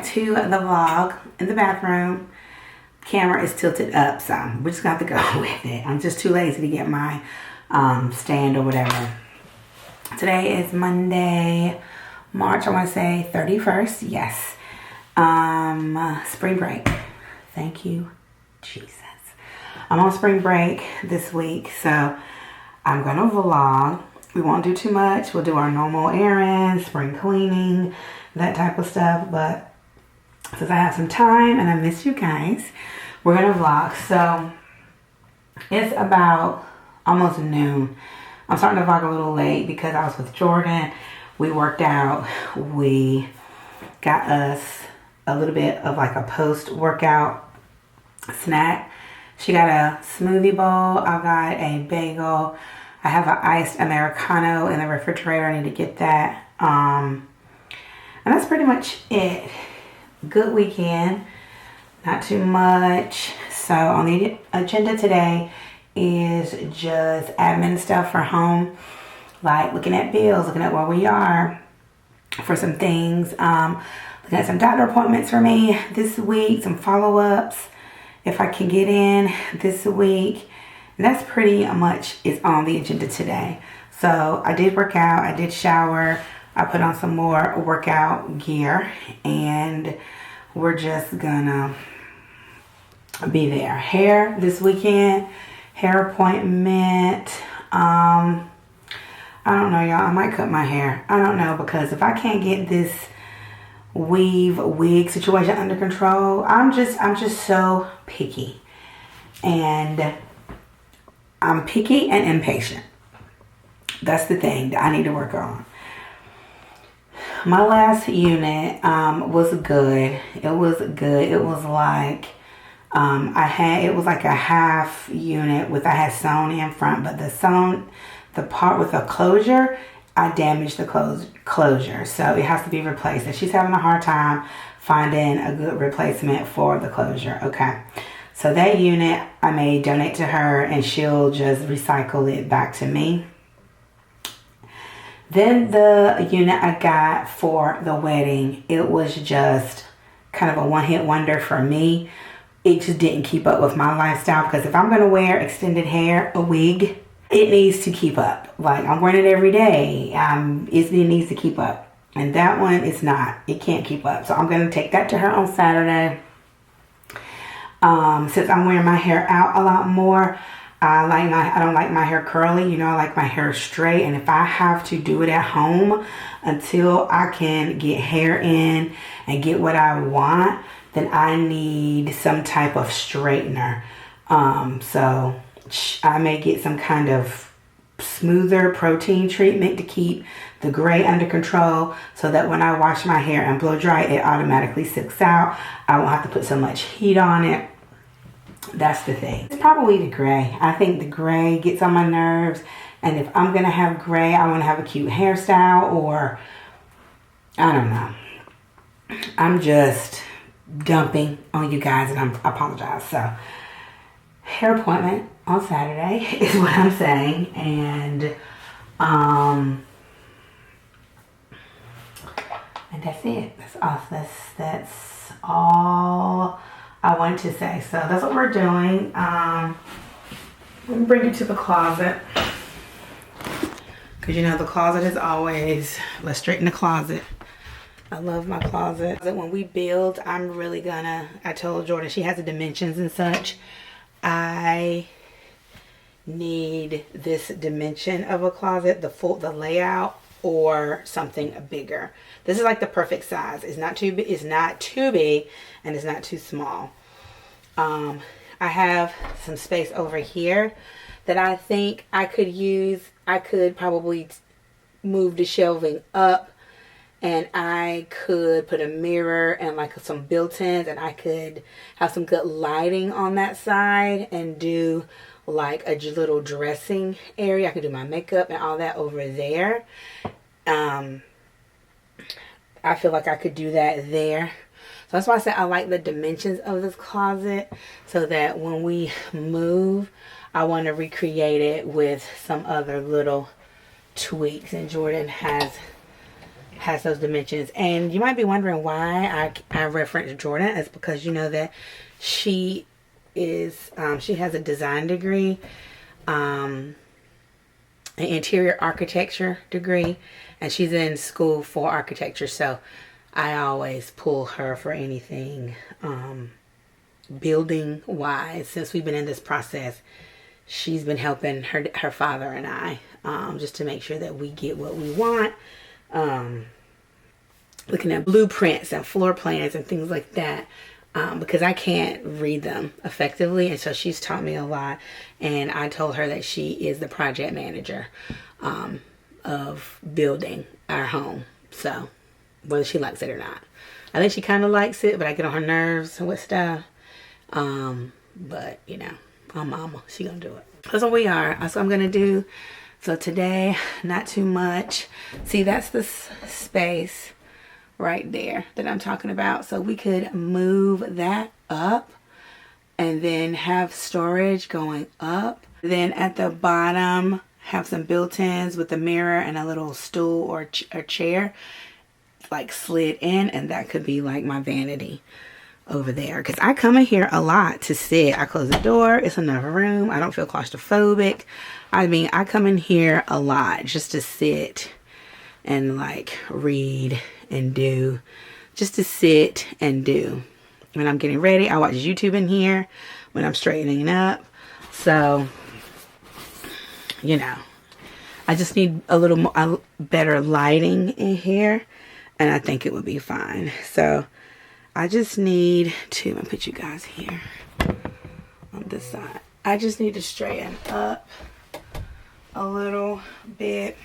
back to the vlog in the bathroom. Camera is tilted up, so we're just gonna have to go with it. I'm just too lazy to get my stand or whatever. Today is Monday, March, I want to say 31st. Yes. Spring break. Thank you, Jesus. I'm on spring break this week, so I'm gonna vlog. We won't do too much. We'll do our normal errands, spring cleaning, that type of stuff. But since I have some time and I miss you guys, we're gonna vlog. So it's about almost noon. I'm starting to vlog a little late because I was with Jordan. We worked out. We got us a little bit of like a post-workout snack. She got a smoothie bowl. I got a bagel. I have an iced Americano in the refrigerator. I need to get that. And that's pretty much it. Good weekend. Not too much. So on the agenda today is just admin stuff for home. Like looking at bills, looking at where we are for some things. Looking at some doctor appointments for me this week. Some follow-ups if I can get in this week. And that's pretty much is on the agenda today. So I did work out. I did shower. I put on some more workout gear. And we're just gonna be there. Hair this weekend. Hair appointment. I don't know, y'all. I might cut my hair. I don't know, because if I can't get this wig situation under control, I'm just so picky. And I'm picky and impatient. That's the thing that I need to work on. My last unit was good. It was good. It was like it was like a half unit with I had sewn in front, but the part with the closure, I damaged the closure, so it has to be replaced. And she's having a hard time finding a good replacement for the closure. Okay. So that unit I may donate to her and she'll just recycle it back to me. Then the unit I got for the wedding, it was just kind of a one-hit wonder for me. It just didn't keep up with my lifestyle, because if I'm going to wear extended hair, a wig, it needs to keep up. Like, I'm wearing it every day. It needs to keep up. And that one is not. It can't keep up. So I'm going to take that to her on Saturday. Since I'm wearing my hair out a lot more, I don't like my hair curly. You know, I like my hair straight. And if I have to do it at home until I can get hair in and get what I want, then I need some type of straightener. So I may get some kind of smoother protein treatment to keep the gray under control, so that when I wash my hair and blow dry, it automatically sicks out. I won't have to put so much heat on it. That's the thing. It's probably the gray. I think the gray gets on my nerves. And if I'm going to have gray, I want to have a cute hairstyle, or I don't know. I'm just dumping on you guys, and I apologize. So hair appointment on Saturday is what I'm saying. And that's it. That's all I wanted to say. So that's what we're doing. Let me bring you to the closet, because you know the closet is always, let's straighten the closet. I love my closet. When we build, I'm really gonna, I told Jordan, she has the dimensions and such. I need this dimension of a closet, the layout, or something bigger. This is like the perfect size. It's not too big, and it's not too small. I have some space over here that I think I could use. I could probably move the shelving up, and I could put a mirror and like some built-ins, and I could have some good lighting on that side and do like a little dressing area. I could do my makeup and all that over there. I feel like I could do that there. So that's why I said I like the dimensions of this closet, so that when we move, I want to recreate it with some other little tweaks. And Jordan has has those dimensions. And you might be wondering why I reference Jordan. It's because you know that she is she has a design degree, an interior architecture degree, and she's in school for architecture. So I always pull her for anything building wise. Since we've been in this process, she's been helping her father and I just to make sure that we get what we want. Looking at blueprints and floor plans and things like that, because I can't read them effectively, and so she's taught me a lot. And I told her that she is the project manager of building our home, so whether she likes it or not, I think she kind of likes it, but I get on her nerves with stuff. But you know, my mama, she gonna do it. That's what we are. That's what I'm gonna do. So today, not too much. See, that's the space right there that I'm talking about. So we could move that up and then have storage going up. Then at the bottom, have some built-ins with a mirror and a little stool or chair like slid in, and that could be like my vanity over there, because I come in here a lot to sit. I close the door, it's another room, I don't feel claustrophobic. I mean, I come in here a lot just to sit and like read and do, just to sit and do. When I'm getting ready, I watch YouTube in here when I'm straightening up. So you know, I just need a little more better lighting in here, and I think it would be fine. So I just need to, I'm gonna put you guys here on this side. I just need to straighten up a little bit,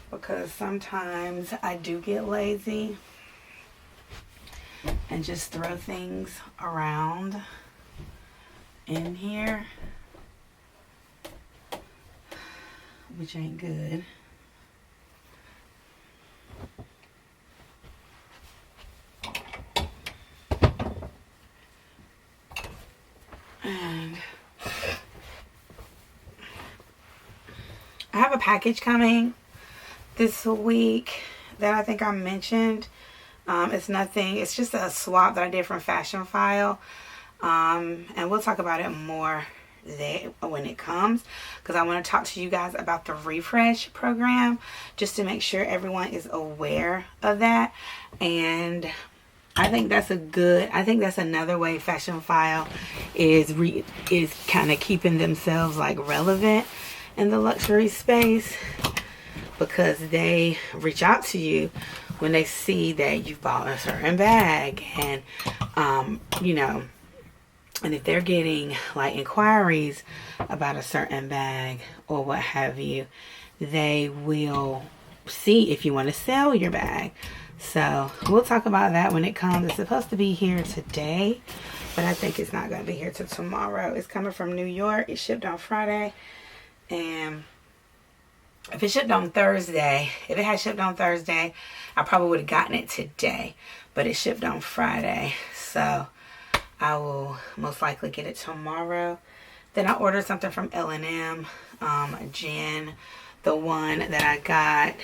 because sometimes I do get lazy and just throw things around in here, which ain't good. And I have a package coming this week that I think I mentioned. It's nothing, it's just a swap that I did from Fashion File. And we'll talk about it more there when it comes, because I want to talk to you guys about the refresh program, just to make sure everyone is aware of that. And I think that's another way Fashion File is kind of keeping themselves like relevant in the luxury space, because they reach out to you when they see that you've bought a certain bag, and you know, and if they're getting like inquiries about a certain bag or what have you, they will see if you want to sell your bag. So we'll talk about that when it comes. It's supposed to be here today, but I think it's not going to be here till tomorrow. It's coming from New York. It shipped on Friday. And if it shipped on Thursday, if it had shipped on Thursday, I probably would have gotten it today. But it shipped on Friday, so I will most likely get it tomorrow. Then I ordered something from L&M, Jen, the one that I got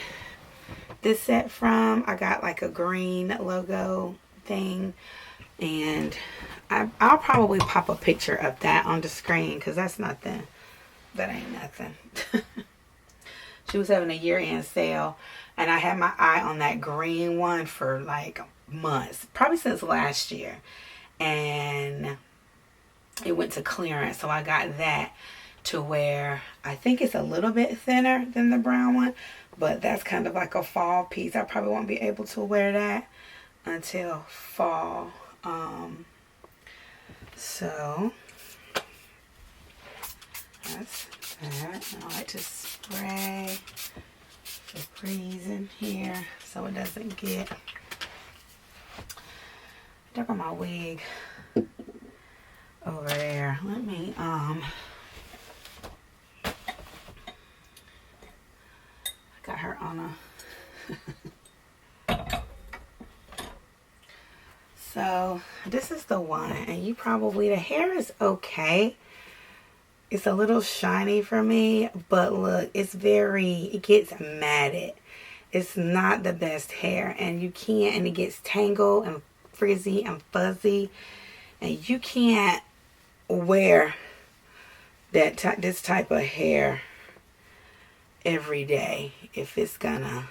this set from. I got like a green logo thing, and I'll probably pop a picture of that on the screen, because that's nothing. That ain't nothing. She was having a year-end sale, and I had my eye on that green one for like months, probably since last year, and it went to clearance, so I got that, to where I think it's a little bit thinner than the brown one, but that's kind of like a fall piece. I probably won't be able to wear that until fall. So that's that. I like to spray Febreze in here so it doesn't get stuck on my wig over there. Let me I got her on a so this is the one, and you probably, the hair is okay. It's a little shiny for me, but look, it gets matted. It's not the best hair, and you can't, and it gets tangled and frizzy and fuzzy, and you can't wear this type of hair every day if it's gonna,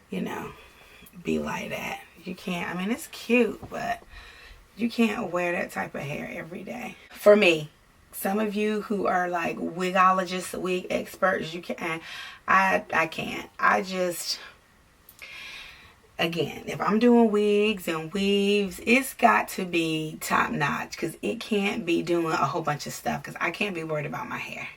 you know, be like that. You can't. I mean, it's cute, but you can't wear that type of hair every day. For me, some of you who are like wigologists, wig experts, you can. I can't. I just, again, if I'm doing wigs and weaves, it's got to be top notch, because it can't be doing a whole bunch of stuff, because I can't be worried about my hair.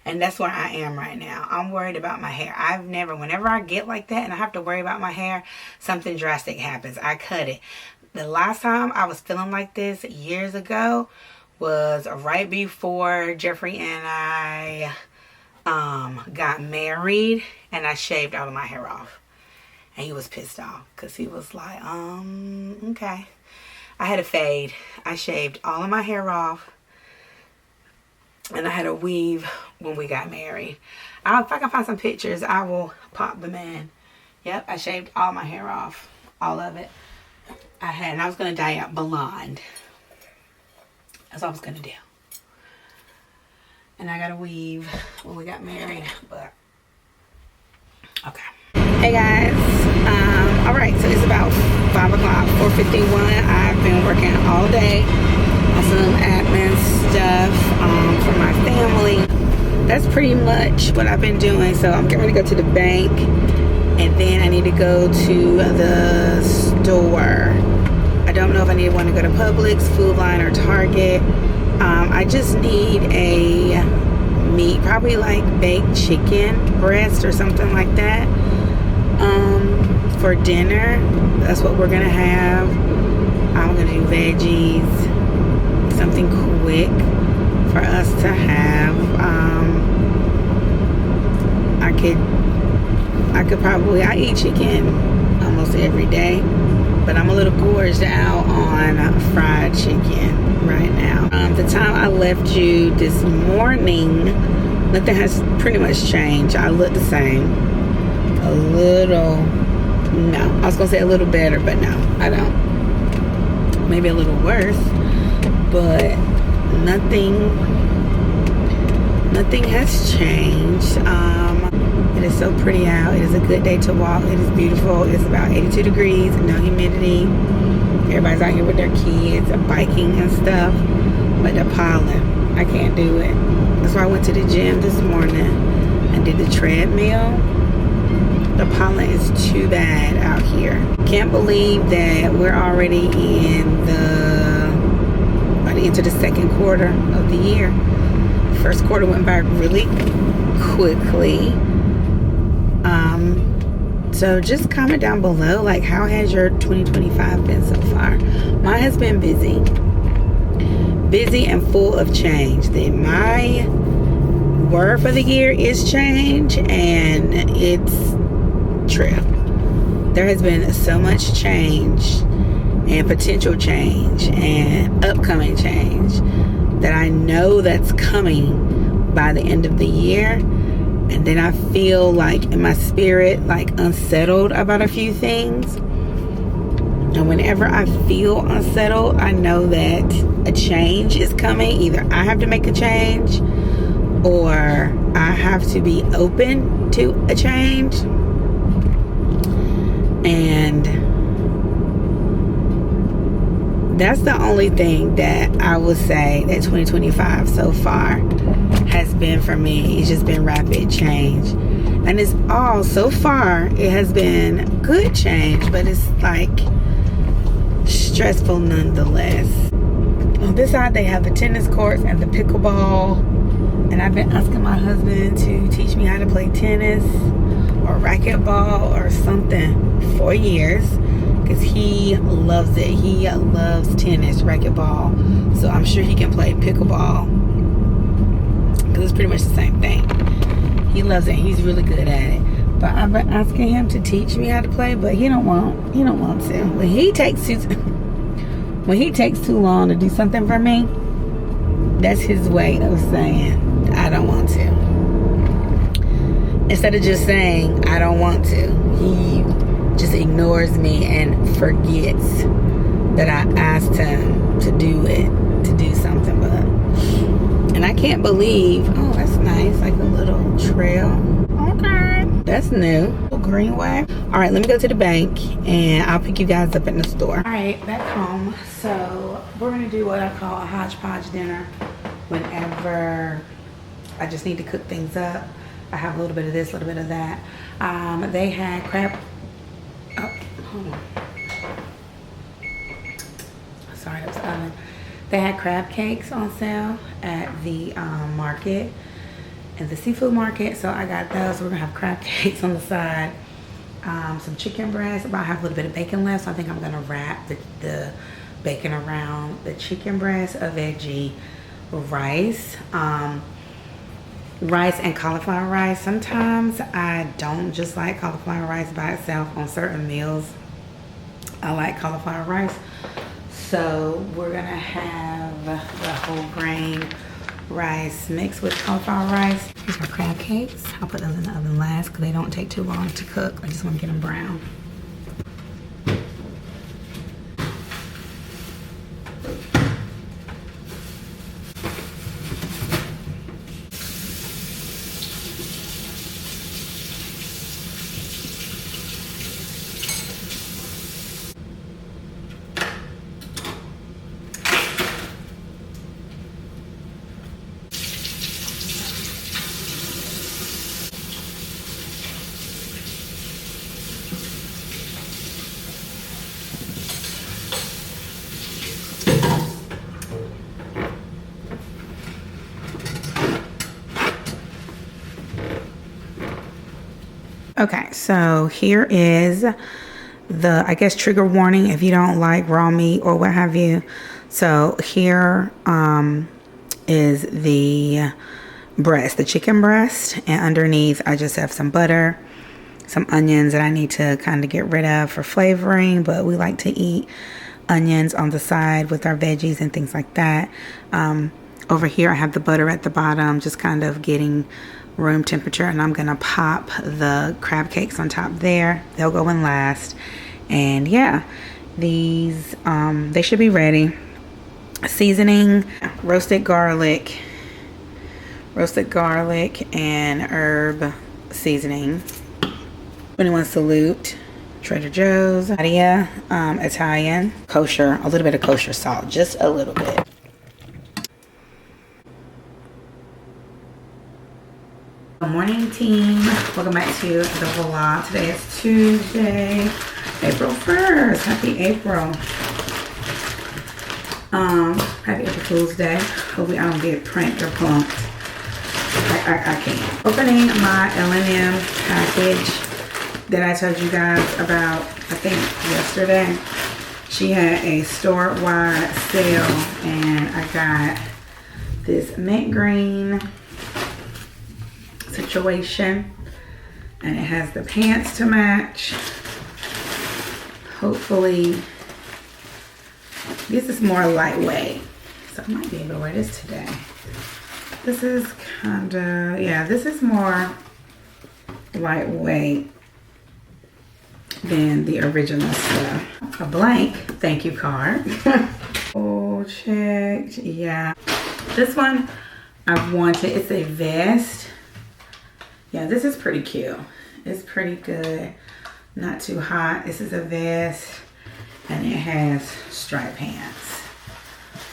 And that's where I am right now. I'm worried about my hair. Whenever I get like that and I have to worry about my hair, something drastic happens. I cut it. The last time I was feeling like this years ago was right before Jeffrey and I got married, and I shaved all of my hair off. And he was pissed off because he was like, okay. I had a fade. I shaved all of my hair off, and I had a weave when we got married. If I can find some pictures, I will pop them in. Yep, I shaved all my hair off. All of it. And I was going to dye it blonde. That's all I was going to do. And I got a weave when we got married. But, okay. Hey guys. Alright, so it's about 5 o'clock, 4:51. I've been working all day on some admin stuff for my family. That's pretty much what I've been doing. So I'm getting ready to go to the bank, and then I need to go to the store. I don't know if I want to go to Publix, Food Line, or Target. I just need a meat, probably like baked chicken breast or something like that, for dinner. That's what we're gonna have. I'm gonna do veggies, something quick for us to have. I eat chicken almost every day, but I'm a little gorged out on fried chicken right now. The time I left you this morning, nothing has pretty much changed. I look the same. A little, no, I was gonna say a little better, but no, I don't. Maybe a little worse, but nothing has changed. It is so pretty out. It is a good day to walk. It is beautiful. It's about 82 degrees, no humidity. Everybody's out here with their kids, biking and stuff. But the pollen, I can't do it. That's why I went to the gym this morning and did the treadmill. The pollen is too bad out here. Can't believe that we're already into the second quarter of the year. First quarter went by really quickly. So just comment down below, like, how has your 2025 been so far? Mine has been busy and full of change. My word for the year is change, and it's true. There has been so much change and potential change and upcoming change that I know that's coming by the end of the year. And then I feel like in my spirit, like unsettled about a few things. And whenever I feel unsettled, I know that a change is coming. Either I have to make a change, or I have to be open to a change. And that's the only thing that I would say that 2025 so far has been for me. It's just been rapid change. And it's all, so far, it has been good change, but it's like stressful nonetheless. On this side, they have the tennis courts and the pickleball. And I've been asking my husband to teach me how to play tennis or racquetball or something for years, because he loves it. He loves tennis, racquetball. So I'm sure he can play pickleball, because it's pretty much the same thing. He loves it. He's really good at it. But I've been asking him to teach me how to play, but he don't want to. When he takes too long to do something for me, that's his way of saying I don't want to. instead of just saying, I don't want to, he just ignores me and forgets that I asked him to do something. But, and I can't believe, oh, that's nice, like a little trail. Okay, that's new. Greenway. All right, let me go to the bank and I'll pick you guys up in the store. All right, back home. So we're gonna do what I call a hodgepodge dinner. Whenever I just need to cook things up, I have a little bit of this, a little bit of that. They had crab. Oh, hold on. Sorry, that was the oven. They had crab cakes on sale at the market, at the seafood market. So I got those. We're gonna have crab cakes on the side. Some chicken breast. I have a little bit of bacon left, so I think I'm gonna wrap the bacon around the chicken breast, a veggie, rice. Rice and cauliflower rice. Sometimes I don't just like cauliflower rice by itself. On certain meals I like cauliflower rice. So we're gonna have the whole grain rice mixed with cauliflower rice. Here's our crab cakes. I'll put those in the oven last because they don't take too long to cook. I just want to get them brown. Okay, so here is the, I guess, trigger warning if you don't like raw meat or what have you. So here is the breast, the chicken breast, and underneath I just have some butter, some onions that I need to kind of get rid of for flavoring, but we like to eat onions on the side with our veggies and things like that. Over here I have the butter at the bottom, just kind of getting room temperature, and I'm gonna pop the crab cakes on top there. They'll go in last. And yeah, these they should be ready. Seasoning, roasted garlic and herb seasoning. 21 Salute, Trader Joe's, Italian, kosher, a little bit of kosher salt, just a little bit. Good morning, team. Welcome back to the vlog. Today is Tuesday, April 1st. Happy April. Happy April Fool's Day. Hopefully I don't get pranked or punked. I can't. Opening my L&M package that I told you guys about, I think yesterday. She had a store-wide sale and I got this mint green situation, and it has the pants to match. Hopefully this is more lightweight, so I might be able to wear this today. This is kind of, yeah, this is more lightweight than the original stuff. A blank thank you card. Oh, checked. Yeah, this one I wanted. It's a vest. Yeah, this is pretty cute. It's pretty good. Not too hot. This is a vest and it has striped pants.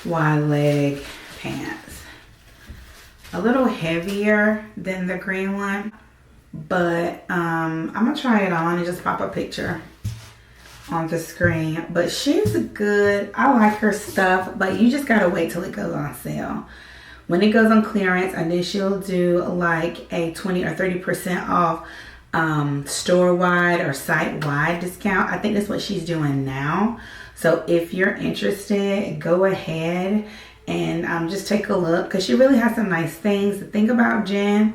Wide leg pants. A little heavier than the green one, but I'm gonna try it on and just pop a picture on the screen. But she's good. I like her stuff, but you just gotta wait till it goes on sale. When it goes on clearance, and then she'll do like a 20 or 30% off store-wide or site-wide discount. I think that's what she's doing now. So if you're interested, go ahead and just take a look, because she really has some nice things. The thing about Jen,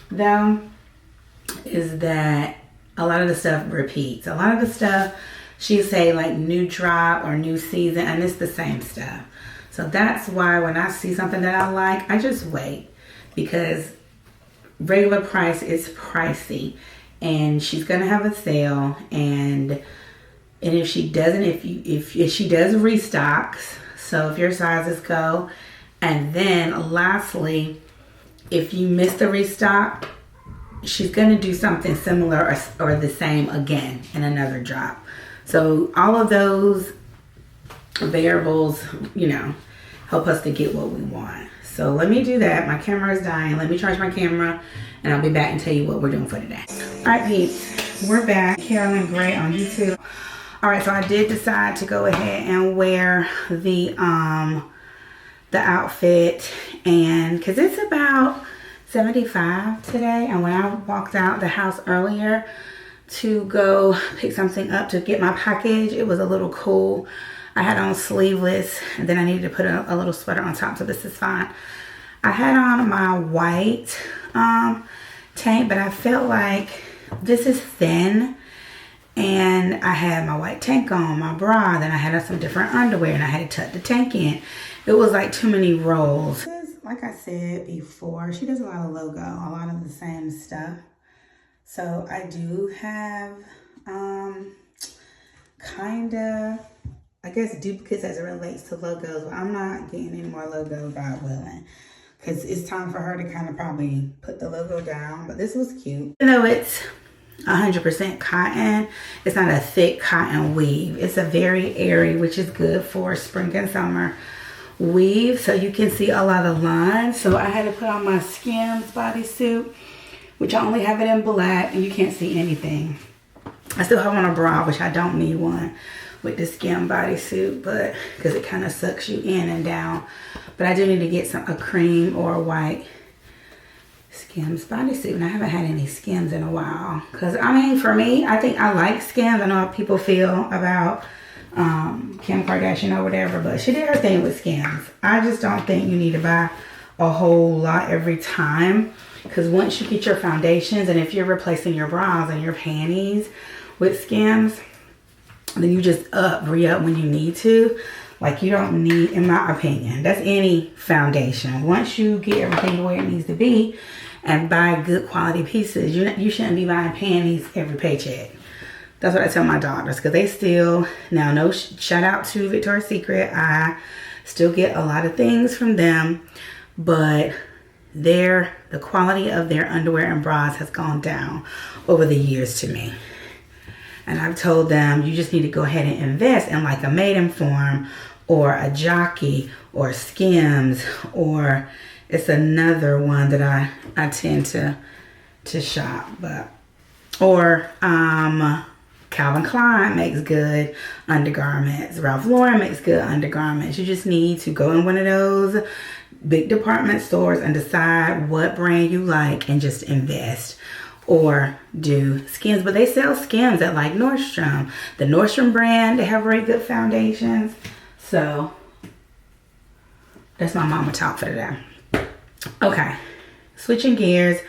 though, is that a lot of the stuff repeats. A lot of the stuff she'll say like new drop or new season, and it's the same stuff. So that's why when I see something that I like, I just wait, because regular price is pricey, and she's gonna have a sale. And if she doesn't, if she does restocks, so if your sizes go, and then lastly, if you miss the restock, she's gonna do something similar or the same again in another drop. So all of those variables, you know, help us to get what we want. So let me do that. My camera is dying. Let me charge my camera, and I'll be back and tell you what we're doing for today. All right, peeps, we're back. Carolyn Gray on YouTube. All right, so I did decide to go ahead and wear the outfit, and because it's about 75 today, and when I walked out the house earlier to go pick something up to get my package, it was a little cool. I had on sleeveless, and then I needed to put a little sweater on top, so this is fine. I had on my white tank, but I felt like this is thin, and I had my white tank on, my bra, then I had some different underwear, and I had to tuck the tank in. It was like too many rolls. Like I said before, she does a lot of logo, a lot of the same stuff. So I do have kind of, I guess, duplicates as it relates to logos, but I'm not getting any more logo, God willing, because it's time for her to kind of probably put the logo down. But this was cute. Even though it's 100% cotton, it's not a thick cotton weave. It's a very airy, which is good for spring and summer weave, so you can see a lot of lines. So I had to put on my Skims bodysuit, which I only have it in black, and you can't see anything. I still have on a bra, which I don't need one with the Skim bodysuit, but because it kind of sucks you in and down. But I do need to get a cream or a white Skims bodysuit, and I haven't had any Skims in a while. Because I mean, for me, I think I like Skims. I know how people feel about Kim Kardashian or whatever, but she did her thing with Skims. I just don't think you need to buy a whole lot every time, because once you get your foundations, and if you're replacing your bras and your panties with Skims, then you just re-up when you need to. Like, you don't need, in my opinion, that's any foundation. Once you get everything the way it needs to be and buy good quality pieces, you shouldn't be buying panties every paycheck. That's what I tell my daughters, because they still, now no shout out to Victoria's Secret, I still get a lot of things from them, but the quality of their underwear and bras has gone down over the years to me. And I've told them, you just need to go ahead and invest in like a Maidenform or a Jockey or Skims, or it's another one that I tend to shop, but, or Calvin Klein makes good undergarments. Ralph Lauren makes good undergarments. You just need to go in one of those big department stores and decide what brand you like and just invest. Or do Skims. But they sell Skims at like Nordstrom. The Nordstrom brand, they have very good foundations. So that's my mama talk for today. Okay, switching gears.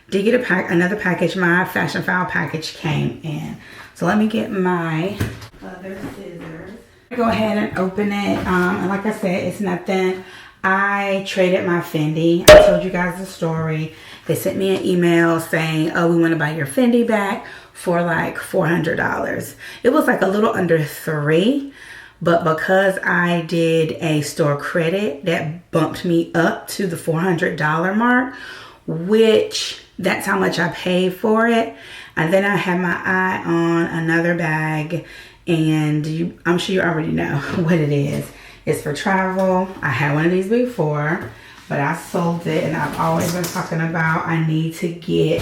Did get another package. My Fashion File package came in. So let me get my other scissors. Go ahead and open it. And like I said, it's nothing. I traded my Fendi. I told you guys the story. They sent me an email saying, oh, we want to buy your Fendi back for like $400. It was like a little under $300, but because I did a store credit, that bumped me up to the $400 mark, which that's how much I paid for it. And then I had my eye on another bag, and I'm sure you already know what it is. It's for travel. I had one of these before, but I sold it, and I've always been talking about I need to get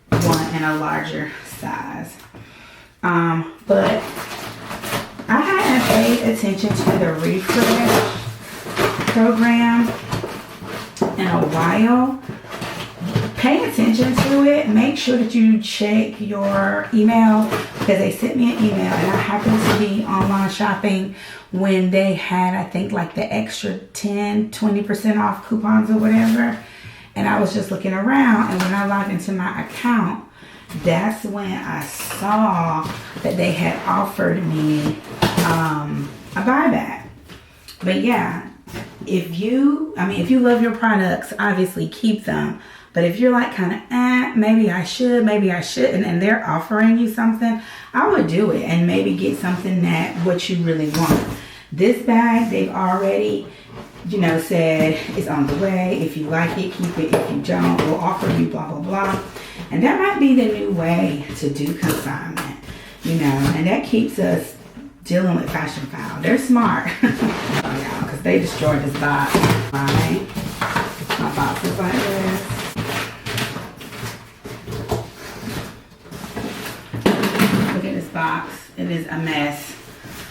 one in a larger size. But I hadn't paid attention to the refresh program in a while. Pay attention to it. Make sure that you check your email, because they sent me an email, and I happened to be online shopping when they had, I think, like the extra 10-20% off coupons or whatever. And I was just looking around, and when I logged into my account, that's when I saw that they had offered me a buyback. But yeah, if you love your products, obviously keep them. But if you're like kind of, maybe I should, maybe I shouldn't, and they're offering you something, I would do it and maybe get something that what you really want. This bag, they've already, you know, said it's on the way. If you like it, keep it. If you don't, we'll offer you blah, blah, blah. And that might be the new way to do consignment, you know, and that keeps us dealing with Fashion File. They're smart, because they destroyed this box, right? My box is like this. Look at this box. It is a mess.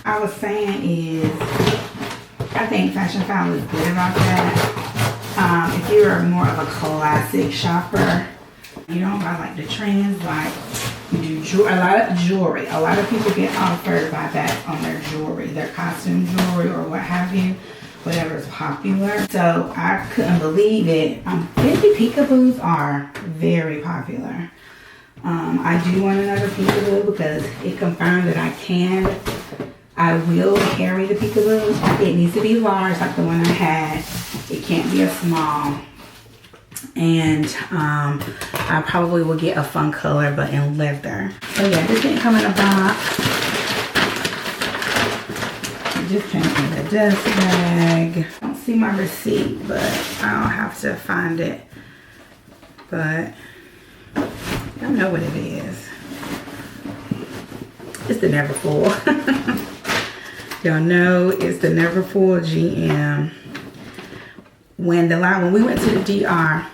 I was saying is, I think Fashion File is good about that. If you're more of a classic shopper, you don't buy like the trends, like you do a lot of jewelry. A lot of people get offered buybacks on their jewelry, their costume jewelry or what have you, whatever is popular. So I couldn't believe it. 50 peekaboos are very popular. I do want another peekaboo because it confirmed that I will carry the peekaboo. It needs to be large like the one I had. It can't be a small. And I probably will get a fun color, but in leather. So yeah, this didn't come in a box. It just came in a dust bag. I don't see my receipt, but I'll have to find it. But I don't know what it is. It's the Neverfull. Y'all know it's the Neverfull GM. When we went to the DR,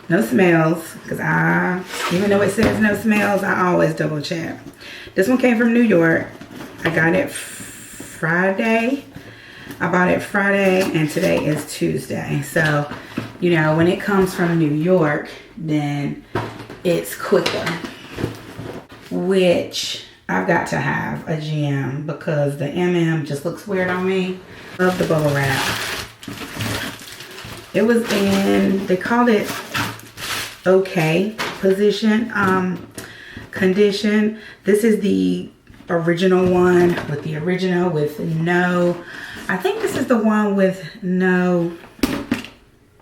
no smells, because even though it says no smells, I always double check. This one came from New York. I got it Friday. I bought it Friday, and today is Tuesday. So, you know, when it comes from New York, then it's quicker. Which I've got to have a GM because the MM just looks weird on me. Love the bubble wrap. It was in, they called it okay condition. This is the original one with no, I think this is the one with no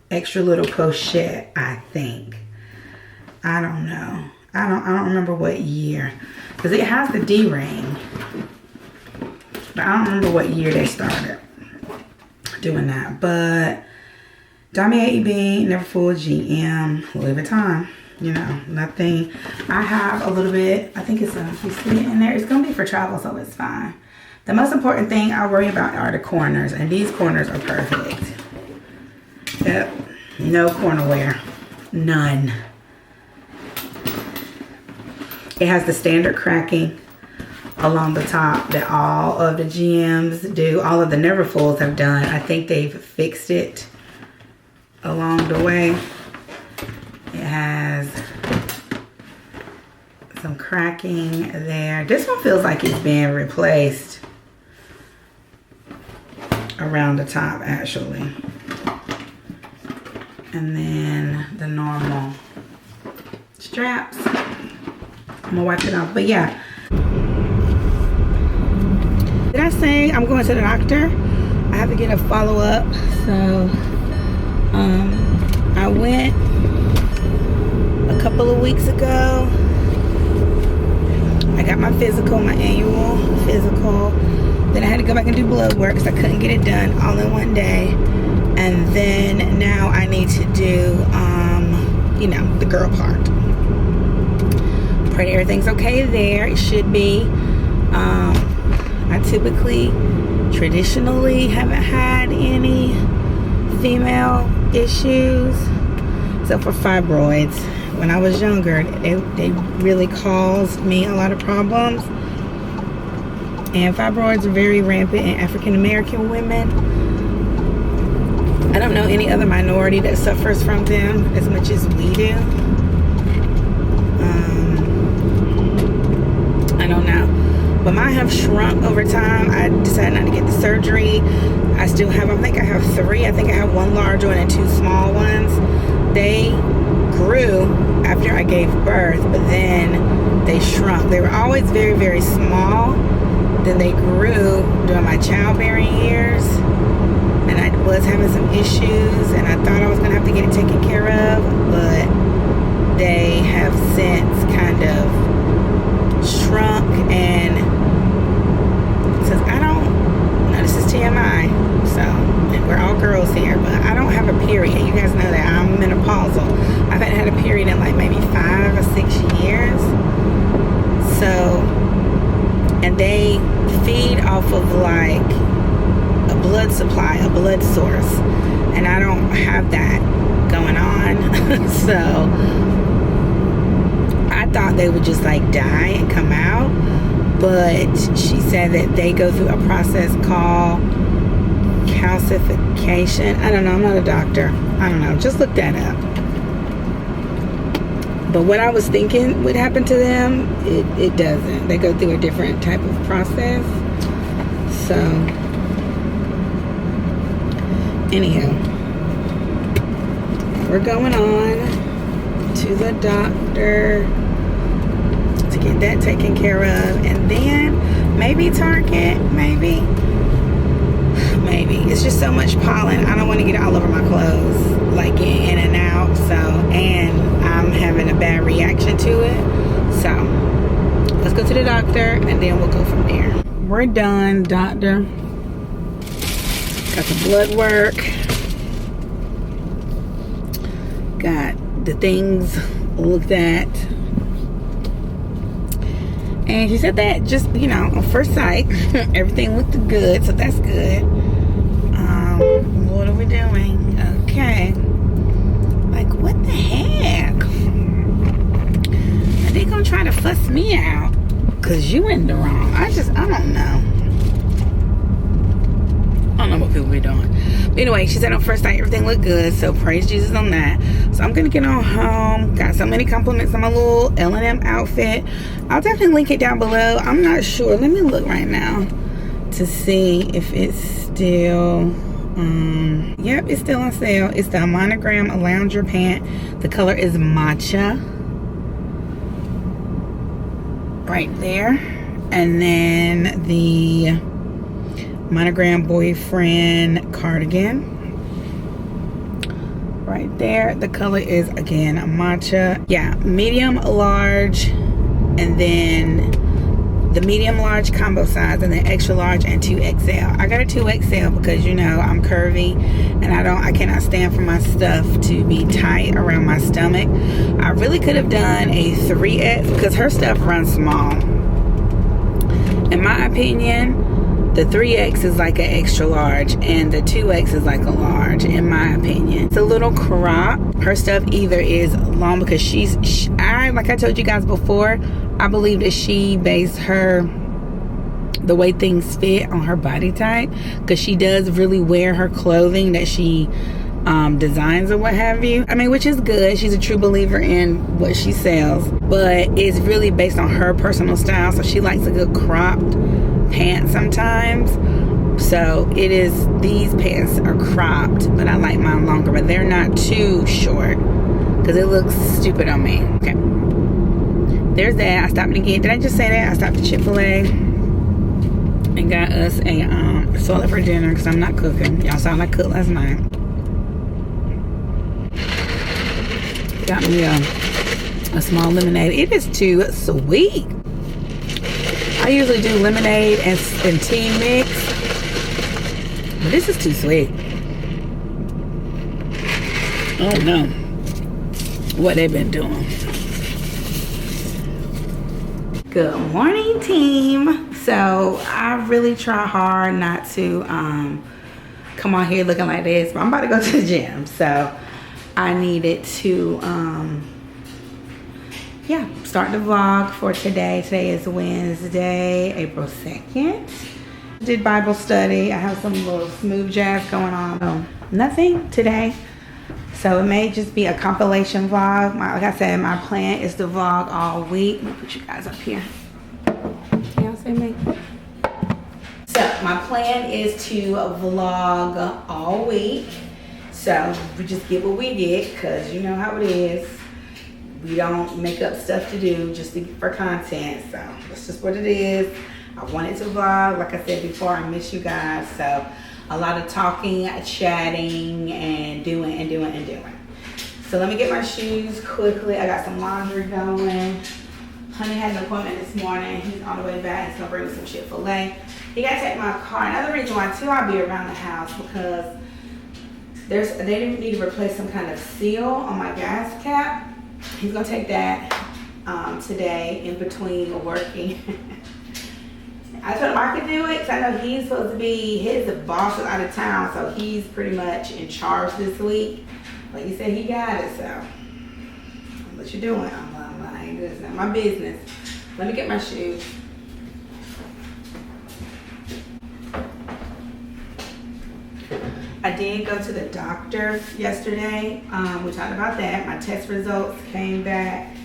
extra little pochette, I think. I don't know. I don't remember what year. Because it has the D-ring. But I don't remember what year they started doing that. But Damier Ebene, Neverfull GM, Louis Vuitton. You know, nothing. I have a little bit. I think it's you see it in there. It's going to be for travel, so it's fine. The most important thing I worry about are the corners. And these corners are perfect. Yep. No corner wear. None. It has the standard cracking along the top that all of the GMs do. All of the Neverfulls have done. I think they've fixed it along the way. It has some cracking there. This one feels like it's being replaced around the top, actually. And then the normal straps. I'm gonna wipe it off, but yeah. Did I say I'm going to the doctor? I have to get a follow-up. So I went a couple of weeks ago. I got my physical, my annual physical. Then I had to go back and do blood work because I couldn't get it done all in one day. And then now I need to do you know, the girl part. Pray everything's okay there. It should be. I traditionally haven't had any female issues except for fibroids. When I was younger, they really caused me a lot of problems. And fibroids are very rampant in African American women. I don't know any other minority that suffers from them as much as we do. I don't know. But mine have shrunk over time. I decided not to get the surgery. I still have, I think I have 3. I think I have 1 large one and 2 small ones. They grew after I gave birth, but then they shrunk. They were always very, very small. Then they grew during my childbearing years. and I was having some issues, and I thought I was gonna have to get it taken care of, but they have since kind of shrunk. And since I don't, no, this is TMI, so, and we're all girls here, but I don't have a period. You guys know that I'm menopausal. I haven't had a period in like maybe 5 or 6 years. So, and they feed off of like a blood supply, a blood source, and I don't have that going on. So I thought they would just like die and come out, but she said that they go through a process called calcification. I don't know, I'm not a doctor. I don't know, just look that up. But what I was thinking would happen to them, it doesn't. They go through a different type of process. So, anyhow, we're going on to the doctor to get that taken care of. And then maybe Target, maybe. It's just so much pollen. I don't want to get all over my clothes, like getting in and out. So, and I'm having a bad reaction to it. So, let's go to the doctor and then we'll go from there. We're done, doctor. Got the blood work. Got the things looked at. And she said that just, you know, on first sight, everything looked good, so that's good. What are we doing? Okay. Like, what the heck? Are they gonna try to fuss me out? Cause you in the wrong. I don't know. I don't know what people be doing. But anyway, she said on first sight everything looked good, so praise Jesus on that. So I'm gonna get on home. Got so many compliments on my little L&M outfit. I'll definitely link it down below. I'm not sure. Let me look right now to see if it's still yep, it's still on sale. It's the Monogram Lounger pant. The color is matcha. Right there. And then the Monogram Boyfriend cardigan. Right there. The color is, again, matcha. Yeah, medium, large, and then the medium large combo size, and then extra large and 2XL. I got a 2XL because, you know, I'm curvy and I cannot stand for my stuff to be tight around my stomach. I really could have done a 3X because her stuff runs small. In my opinion, the 3X is like an extra large and the 2X is like a large, in my opinion. It's a little crop. Her stuff either is long because like I told you guys before, I believe that she based the way things fit on her body type, because she does really wear her clothing that she designs or what have you. I mean, which is good. She's a true believer in what she sells, but it's really based on her personal style. So she likes a good cropped pant sometimes. So it is, these pants are cropped, but I like mine longer, but they're not too short because it looks stupid on me. Okay, there's that. I stopped again. Did I just say that? I stopped at Chick-fil-A and got us a salad for dinner because I'm not cooking. Y'all saw I cooked last night. Got me a small lemonade. It is too sweet. I usually do lemonade and tea mix, but this is too sweet. I don't know what they've been doing. Good morning, team. So I really try hard not to come on here looking like this, but I'm about to go to the gym, so I needed to yeah, start the vlog for today. Today is Wednesday, April 2nd. Did Bible study. I have some little smooth jazz going on. Nothing today, so it may just be a compilation vlog. Like I said, my plan is to vlog all week. Let me put you guys up here. Y'all see me? So my plan is to vlog all week. So we just get what we get, because you know how it is. We don't make up stuff to do just for content. So that's just what it is. I wanted to vlog. Like I said before, I miss you guys. So a lot of talking, chatting, and doing. So let me get my shoes quickly. I got some laundry going. Honey had an appointment this morning. He's on the way back. He's gonna bring me some Chick-fil-A. He gotta take my car. Another reason why too I'll be around the house because they need to replace some kind of seal on my gas cap. He's gonna take that today in between working. I told him I could do it because I know he's supposed to be, his boss is out of town, so he's pretty much in charge this week. But he said he got it, so what you doing? I'm like, it's not my business. Let me get my shoes. I did go to the doctor yesterday. We talked about that. My test results came back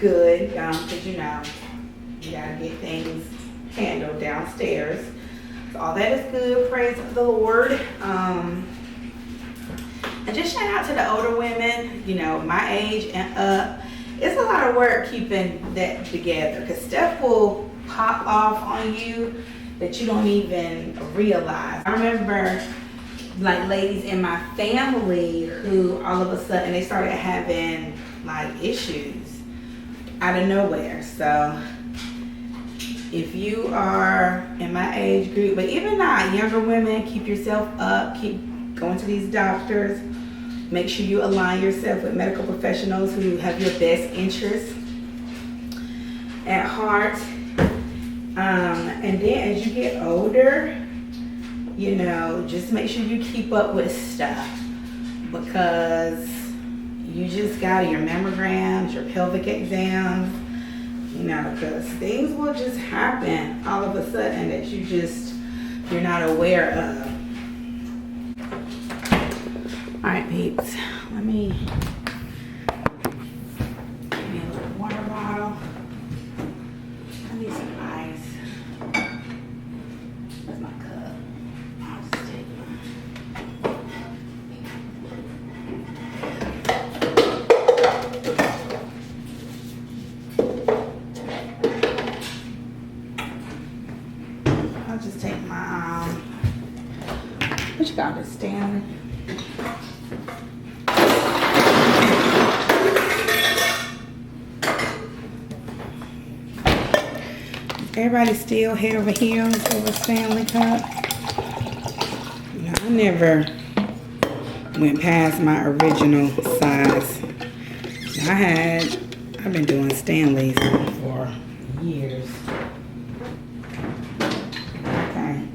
good because you know you gotta get things handled downstairs. So all that is good. Praise the Lord. And just shout out to the older women, you know, my age and up. It's a lot of work keeping that together because stuff will pop off on you that you don't even realize. I remember like ladies in my family who all of a sudden they started having like issues out of nowhere. So if you are in my age group, but even not, younger women, keep yourself up, keep going to these doctors. Make sure you align yourself with medical professionals who have your best interests at heart. And then as you get older, you know, just make sure you keep up with stuff because you just got your mammograms, your pelvic exams, you know, because things will just happen all of a sudden that you're not aware of. All right, peeps, let me give me a little water bottle. I need some ice. Where's my cup? I'll just take mine. I'll just take my, what you got this, Stanley? Everybody still head over heels over Stanley Cup. You know, I never went past my original size. I've been doing Stanleys for years. Okay.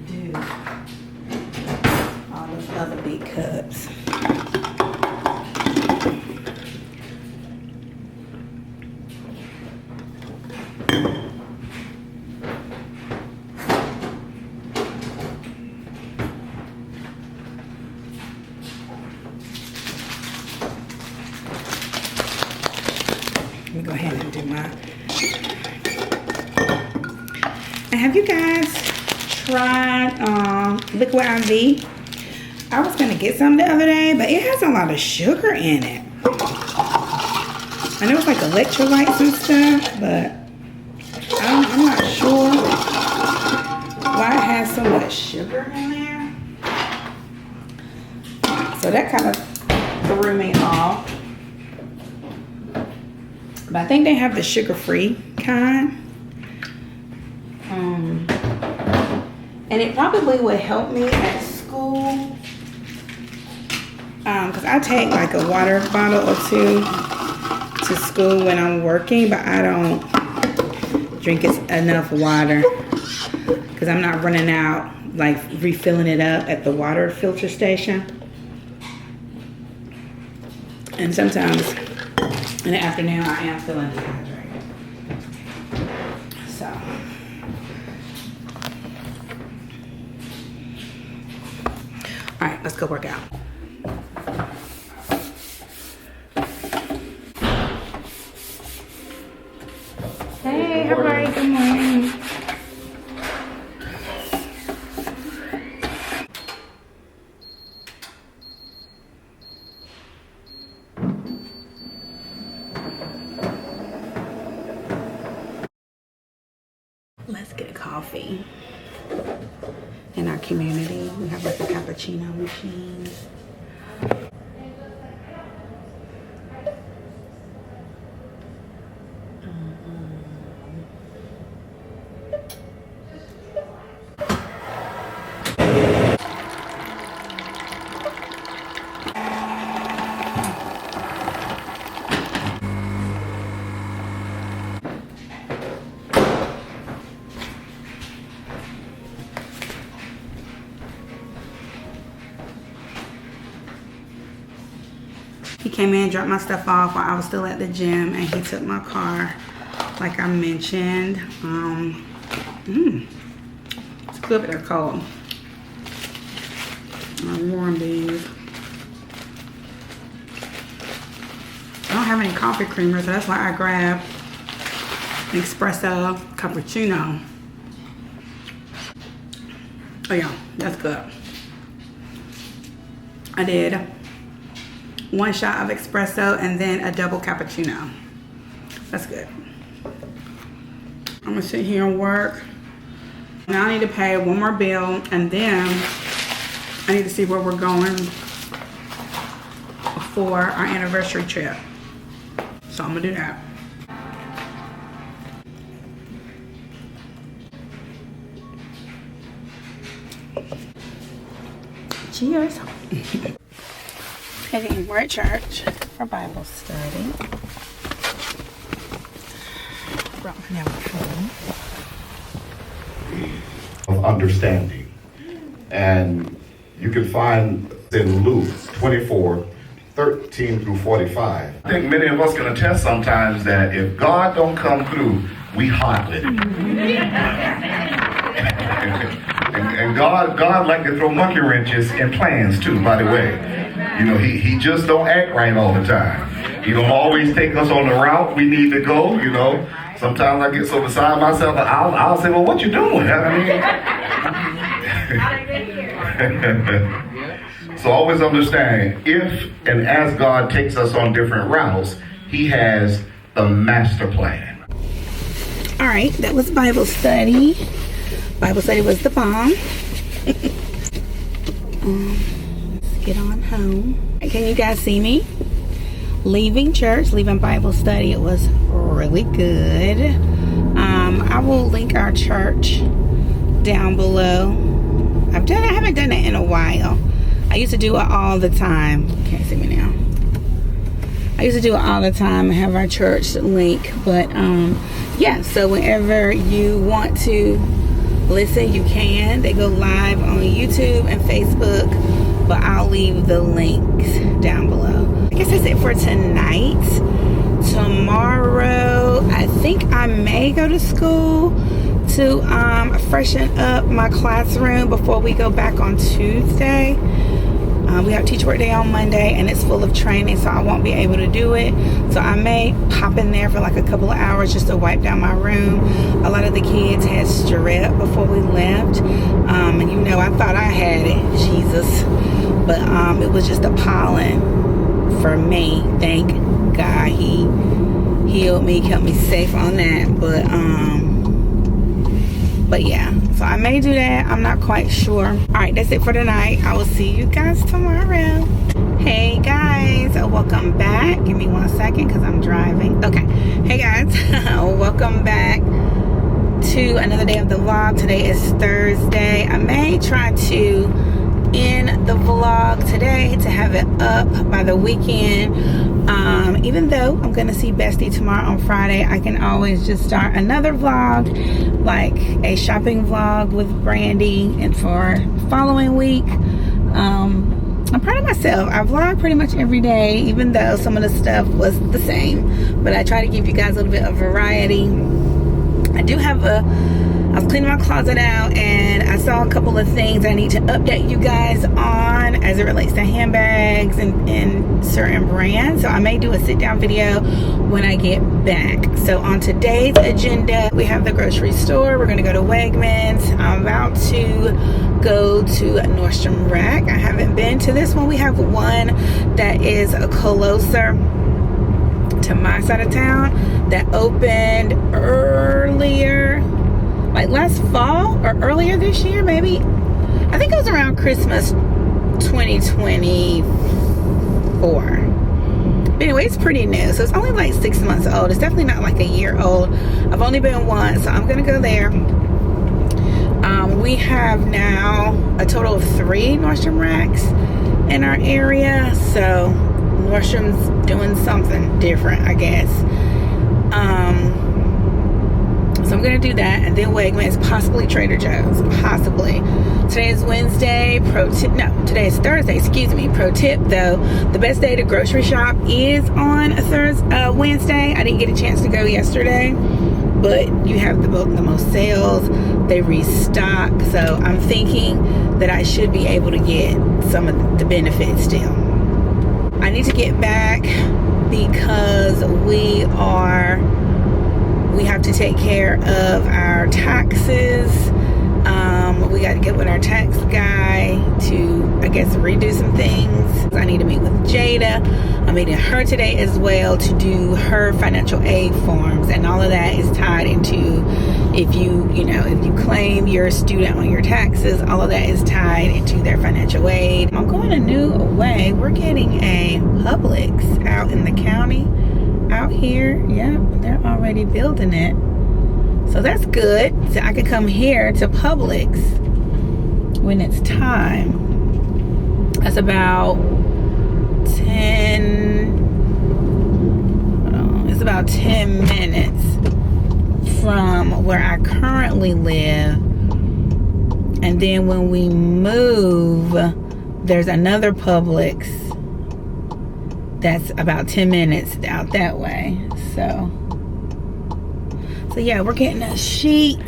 Dude, all those other big cups. Let me go ahead and do mine. And have you guys tried Liquid IV? I was gonna get some the other day, but it has a lot of sugar in it. I know it's like electrolytes and stuff, but I'm not sure why it has so much sugar in there. So that kind of threw me off. But I think they have the sugar-free kind. And it probably would help me at school. Because I take like a water bottle or two to school when I'm working, but I don't drink enough water because I'm not running out, like refilling it up at the water filter station. And sometimes in the afternoon I am feeling dehydrated. So all right, let's go work out. Hey, how are you? Good morning. coffee in our community. We have like a cappuccino machine. He came in, dropped my stuff off while I was still at the gym, and he took my car, like I mentioned. It's good, but they're cold. I warmed these. I don't have any coffee creamer, so that's why I grabbed an espresso cappuccino. Oh yeah, that's good. I did 1 shot of espresso and then a double cappuccino. That's good. I'm gonna sit here and work. Now I need to pay one more bill, and then I need to see where we're going for our anniversary trip. So I'm gonna do that. Cheers. We're at church for Bible study. Brought my network home. Of understanding. And you can find in Luke 24:13-45. I think many of us can attest sometimes that if God don't come through, we hot with it. and God like to throw monkey wrenches in plans too, by the way. You know, he just don't act right all the time. He don't always take us on the route we need to go, you know. Sometimes I get so beside myself, I'll say, well, what you doing? I mean, so always understand, if and as God takes us on different routes, he has the master plan. All right, that was Bible study. Bible study was the bomb. Let's get on home. Can you guys see me? Leaving church, leaving Bible study. It was really good. I will link our church down below. I haven't done it in a while. I used to do it all the time. Can't see me now. I used to do it all the time and have our church link. But yeah, so whenever you want to listen, you can. They go live on YouTube and Facebook, but I'll leave the links down below. I guess that's it for tonight. Tomorrow, I think I may go to school to freshen up my classroom before we go back on Tuesday. We have Teach Work Day on Monday, and it's full of training, so I won't be able to do it. So I may pop in there for like a couple of hours just to wipe down my room. A lot of the kids had strep before we left, and you know, I thought I had it, Jesus, but it was just a pollen for me. Thank God he healed me, kept me safe on that. But yeah, so I may do that. I'm not quite sure. All right, that's it for tonight. I will see you guys tomorrow. Hey guys, welcome back. Give me 1 second because I'm driving. Okay, hey guys, welcome back to another day of the vlog. Today is Thursday. I may try to end the vlog today to have it up by the weekend. Even though I'm gonna see Bestie tomorrow on Friday, I can always just start another vlog, like a shopping vlog with Brandy, and for the following week. I'm proud of myself. I vlog pretty much every day, even though some of the stuff was the same, but I try to give you guys a little bit of variety. I do have I was cleaning my closet out, and I saw a couple of things I need to update you guys on as it relates to handbags and certain brands. So I may do a sit down video when I get back. So on today's agenda, we have the grocery store. We're gonna go to Wegmans. I'm about to go to Nordstrom Rack. I haven't been to this one. We have one that is closer to my side of town that opened earlier like last fall or earlier this year, maybe. I think it was around Christmas 2024. But anyway, it's pretty new, so it's only like 6 months old. It's definitely not like a year old. I've only been once, so I'm gonna go there. We have now a total of 3 Nordstrom racks in our area, so Nordstrom's doing something different, I guess. So I'm gonna do that, and then Wegmans, possibly Trader Joe's, possibly. Today is Wednesday. Today is Thursday. Excuse me. Pro tip though, the best day to grocery shop is on Wednesday. I didn't get a chance to go yesterday, but you have the most sales. They restock, so I'm thinking that I should be able to get some of the benefits still. I need to get back because we have to take care of our taxes. We got to get with our tax guy to, I guess, redo some things. I need to meet with Jada. I'm meeting her today as well to do her financial aid forms, and all of that is tied into if you claim you're a student on your taxes, all of that is tied into their financial aid. I'm going a new way. We're getting a Publix out in the county out here. Yep, they're already building it. So that's good. So I can come here to Publix when it's time. That's about 10 minutes from where I currently live. And then when we move, there's another Publix that's about 10 minutes out that way. So yeah, we're getting a sheet.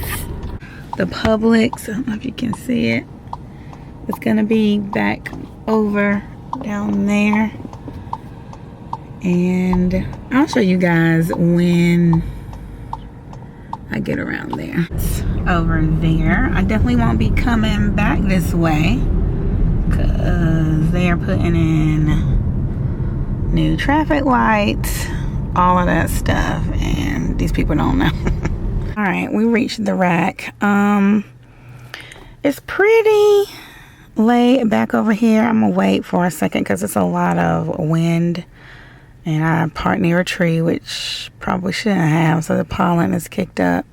The Publix, I don't know if you can see it. It's gonna be back over down there. And I'll show you guys when I get around there. It's over there. I definitely won't be coming back this way because they are putting in new traffic lights, all of that stuff, and these people don't know. All right, we reached the rack. It's pretty laid back over here. I'm gonna wait for a second because it's a lot of wind, and I parked near a tree, which probably shouldn't have, so the pollen is kicked up.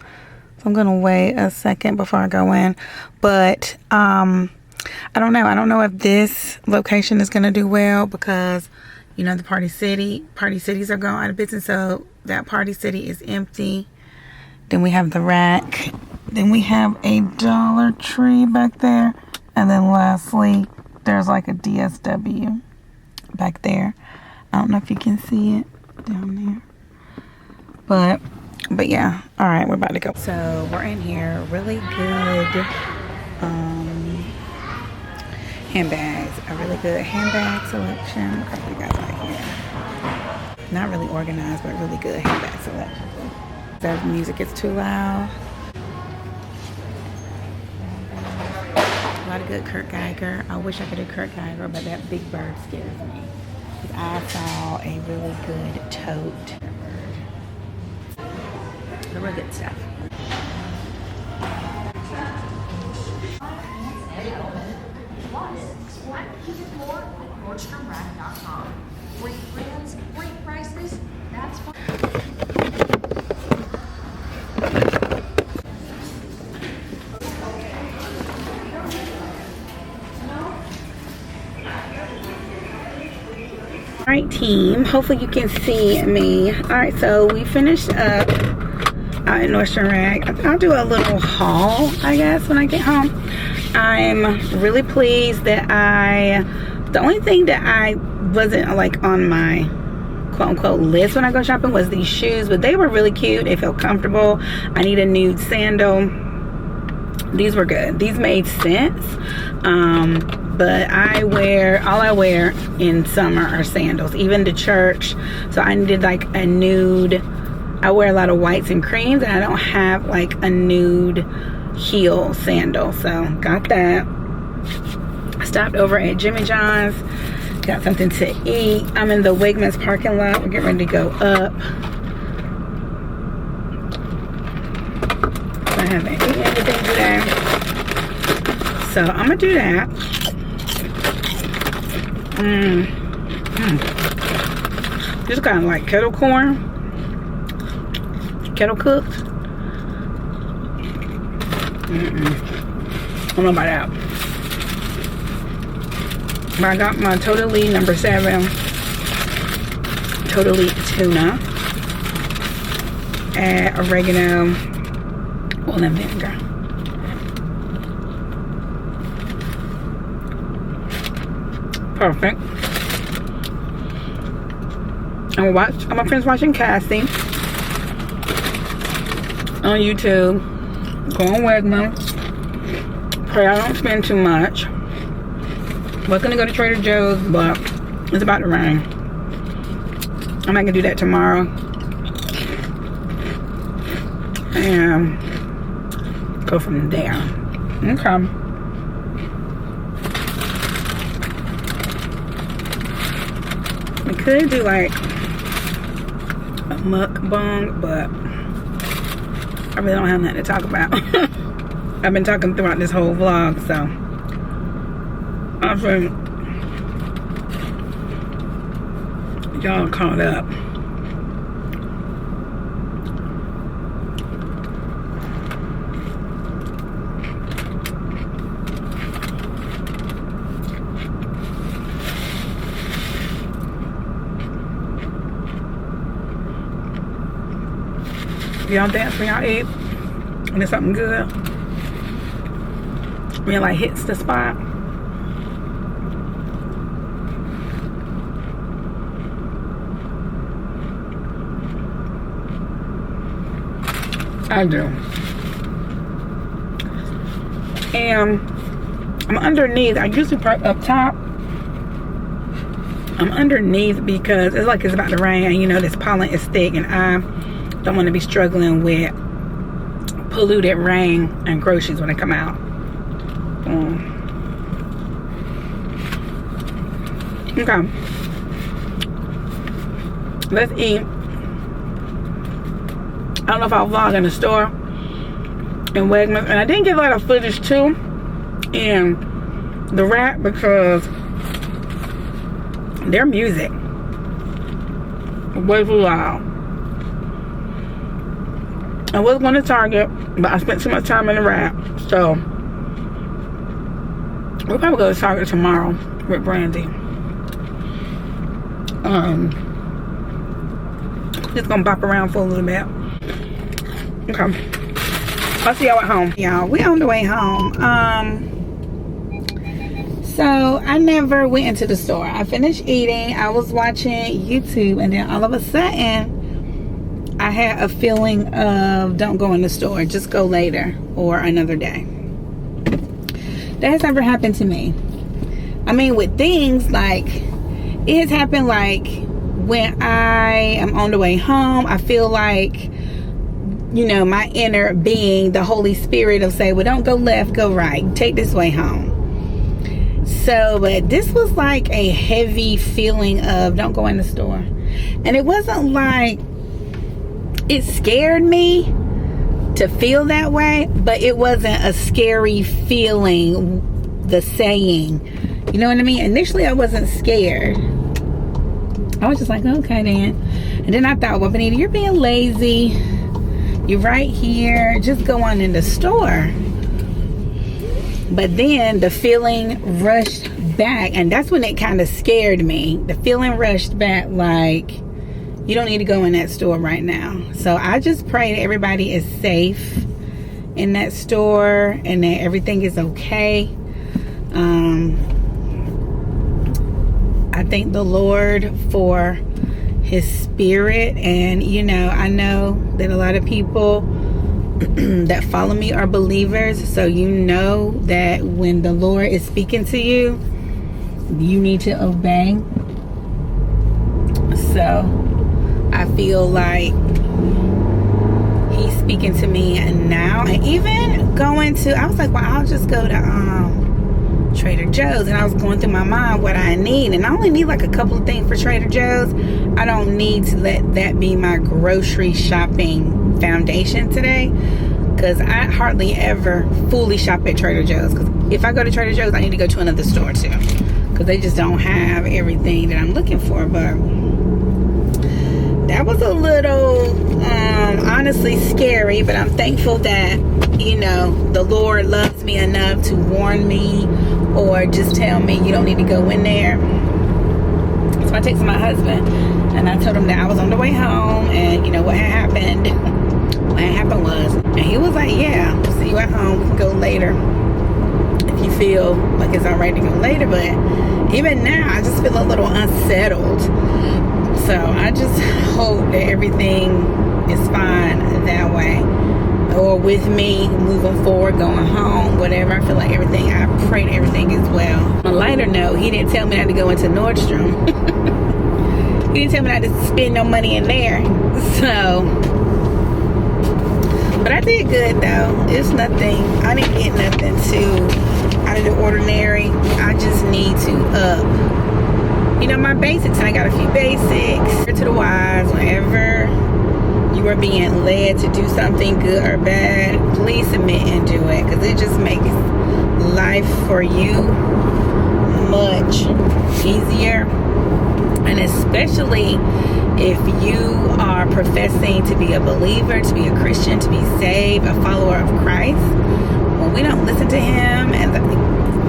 So I'm gonna wait a second before I go in. But I don't know if this location is gonna do well because the Party Cities are going out of business, so that Party City is empty. Then we have the rack. Then we have a Dollar Tree back there. And then lastly, there's like a DSW back there. I don't know if you can see it down there. But yeah. All right, we're about to go. So we're in here. Really good handbags. A really good handbag selection. What do you guys like here? Not really organized, but really good handbag selection. The music is too loud. A lot of good Kurt Geiger. I wish I could do Kurt Geiger, but that big bird scares me. I saw a really good tote. The real good stuff. NordstromRack.com. Great brands, great prices. That's fine. All right, team. Hopefully you can see me. All right, so we finished up out in Nordstrom Rack. I'll do a little haul, I guess, when I get home. I'm really pleased that the only thing that I wasn't like on my quote-unquote list when I go shopping was these shoes, but they were really cute. They felt comfortable. I need a nude sandal. These were good. These made sense. But all I wear in summer are sandals, even to church. So I needed like a nude. I wear a lot of whites and creams, and I don't have like a nude heel sandal. So got that. I stopped over at Jimmy John's, got something to eat. I'm in the Wegmans parking lot. We're getting ready to go up. So I haven't eaten anything today. So I'm gonna do that. Just kind of like kettle corn, kettle cooked. I don't know about that. But I got my Totally number 7 Totally tuna. Add oregano, oil and vinegar. Perfect. I'm gonna finish watching Cassie on YouTube. Go on Wegmans. Pray I don't spend too much. Was gonna go to Trader Joe's, but it's about to rain. I might gonna do that tomorrow. And go from there. Okay. We could do like a mukbang, but I really don't have nothing to talk about. I've been talking throughout this whole vlog, so I think y'all caught up. Y'all dance when y'all eat when it's something good, when it like hits the spot. I do. And I'm underneath. I usually park up top. I'm underneath because it's like it's about to rain, and you know this pollen is thick, and I don't want to be struggling with polluted rain and groceries when I come out. Okay, let's eat. I don't know if I'll vlog in the store in Wegmans, and I didn't get a lot of footage too in the Rack because their music way too loud. I was going to Target, but I spent too much time in the Rack, so we'll probably go to Target tomorrow with Brandy. Just gonna bop around for a little bit. Okay, I'll see y'all at home. Y'all, we on the way home. So I never went into the store. I finished eating, I was watching YouTube, and then all of a sudden I had a feeling of don't go in the store, just go later or another day. That has never happened to me. I mean, with things like, it has happened like when I am on the way home, I feel like, you know, my inner being, the Holy Spirit will say, well, don't go left, go right, take this way home. So, but this was like a heavy feeling of don't go in the store. And it wasn't like it scared me to feel that way, but it wasn't a scary feeling, the saying, you know what I mean? Initially I wasn't scared. I was just like, okay then. And then I thought, well, Benita, you're being lazy, you're right here, just go on in the store. But then the feeling rushed back, and that's when it kind of scared me. The feeling rushed back like, you don't need to go in that store right now. So I just pray that everybody is safe in that store and that everything is okay. I thank the Lord for his spirit, and you know, I know that a lot of people that follow me are believers, so you know that when the Lord is speaking to you, you need to obey. So I feel like he's speaking to me now. And even going to, I was like, well, I'll just go to Trader Joe's, and I was going through my mind what I need, and I only need like a couple of things for Trader Joe's. I don't need to let that be my grocery shopping foundation today. because I hardly ever fully shop at Trader Joe's. Because if I go to Trader Joe's, I need to go to another store too, because they just don't have everything that I'm looking for. But that was a little honestly scary, but I'm thankful that, you know, the Lord loves me enough to warn me or just tell me you don't need to go in there. So I texted my husband and I told him that I was on the way home, and you know what had happened. What had happened was, and he was like, yeah, we'll see you at home, we can go later if you feel like it's alright to go later. But even now I just feel a little unsettled. So I just hope that everything is fine that way, or with me moving forward, going home, whatever. I feel like everything, I pray that everything is well. On a lighter note, he didn't tell me not to go into Nordstrom. He didn't tell me not to spend no money in there. So, but I did good though. It's nothing, I didn't get nothing too out of the ordinary. I just need to up, you know, my basics. I got a few basics. To the wise, whenever you are being led to do something good or bad, please submit and do it, because it just makes life for you much easier. And especially if you are professing to be a believer, to be a Christian, to be saved, a follower of Christ, when we don't listen to him and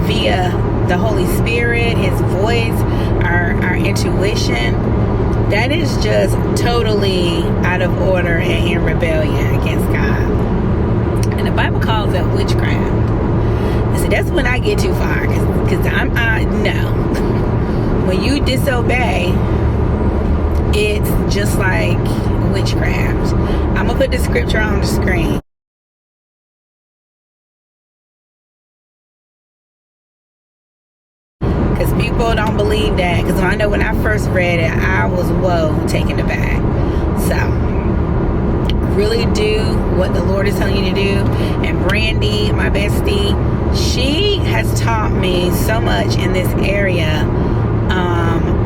via the Holy Spirit, his voice, our intuition, that is just totally out of order and in rebellion against God. And the Bible calls it witchcraft. And see, that's when I get too far, because no. When you disobey, it's just like witchcraft. I'm gonna put the scripture on the screen. Because people don't believe that. Because I know when I first read it, I was taken aback. So really do what the Lord is telling you to do. And Brandy, my bestie, she has taught me so much in this area.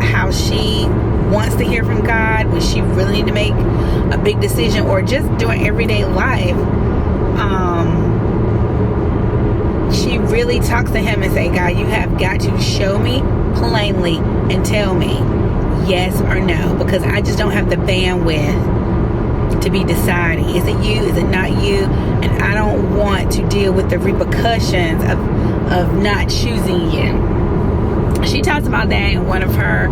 How she wants to hear from God when she really need to make a big decision, or just doing everyday life. She really talks to him and say, God, you have got to show me plainly and tell me yes or no, because I just don't have the bandwidth to be deciding. Is it you? Is it not you? And I don't want to deal with the repercussions of not choosing you. She talks about that in one of her